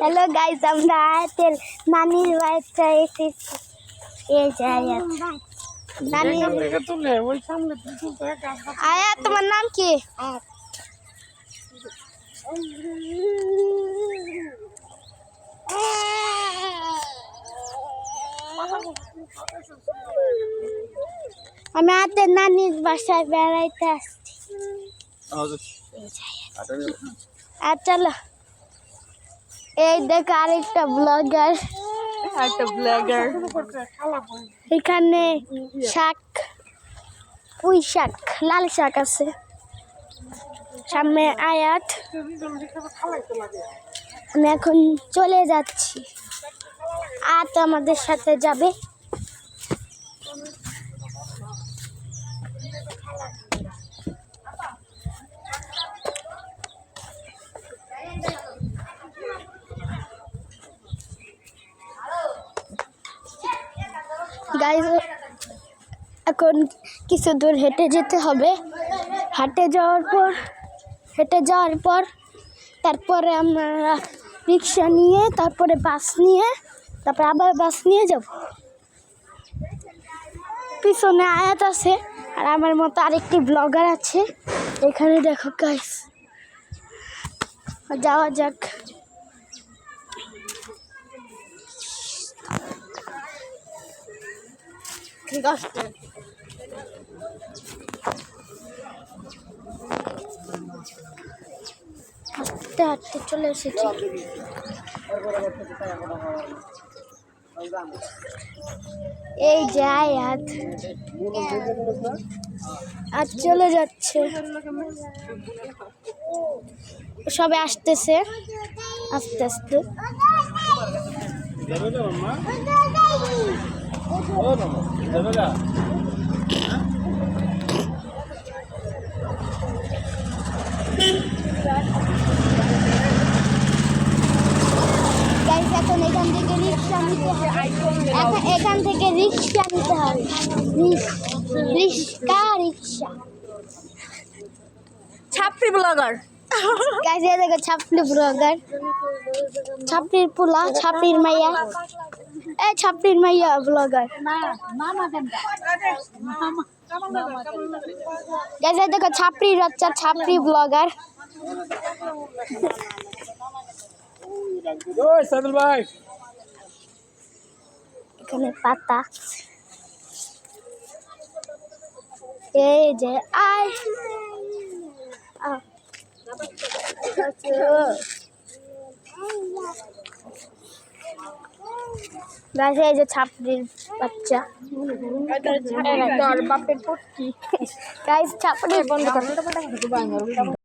Hello guys, আমরা আয়াতের নানির বাড়িতে এসেছি। এই যে আয়াত, নানি। আয়াত, তোমার নাম কি? আমি আয়াতের নানির বাসায় বেড়াইতে আসছি। আর চলো, এই দেখ আরেকটা ব্লগার। এখানে শাক, পুঁই শাক, লাল শাক আছে। সামনে আয়াত। আমি এখন চলে যাচ্ছি, আয়াত আমাদের সাথে যাবে। গাইস, এখন কিছু দূর হেঁটে যেতে হবে। হেঁটে যাওয়ার পর তারপরে আমরা রিক্সা নিয়ে, তারপরে বাস নিয়ে, তারপরে আবার বাস নিয়ে যাব। পিছনে আয়াত আছে আর আমার মতো আরেকটি ব্লগার আছে। এখানে দেখো গাইস, যাওয়া যাক। ঠিক আছে, হাঁটতে হাঁটতে চলে এসেছি। এই যে আয়াত আর চলে যাচ্ছে, সবে আসতেছে আস্তে আস্তে। এখন এখান থেকে রিক্সা নিতে হবে। এখান থেকে রিক্সা নিতে হবে। রিক্সা ছাপড়ি ব্লগার। গাইস, এই দেখো ছাপড়ি ব্লগার, ছাপড়ির পোলা, ছাপড়ির মাইয়া। এই ছাপড়ির মাইয়া ব্লগার। গাইস, এই দেখো ছাপড়ির বাচ্চা, ছাপড়ি ব্লগার। এখানে পাতা, এই যে আয় গাছ, এই যে ছাপড়ির বাচ্চা। গাইস, ছাপড়ি বন্ধ করো।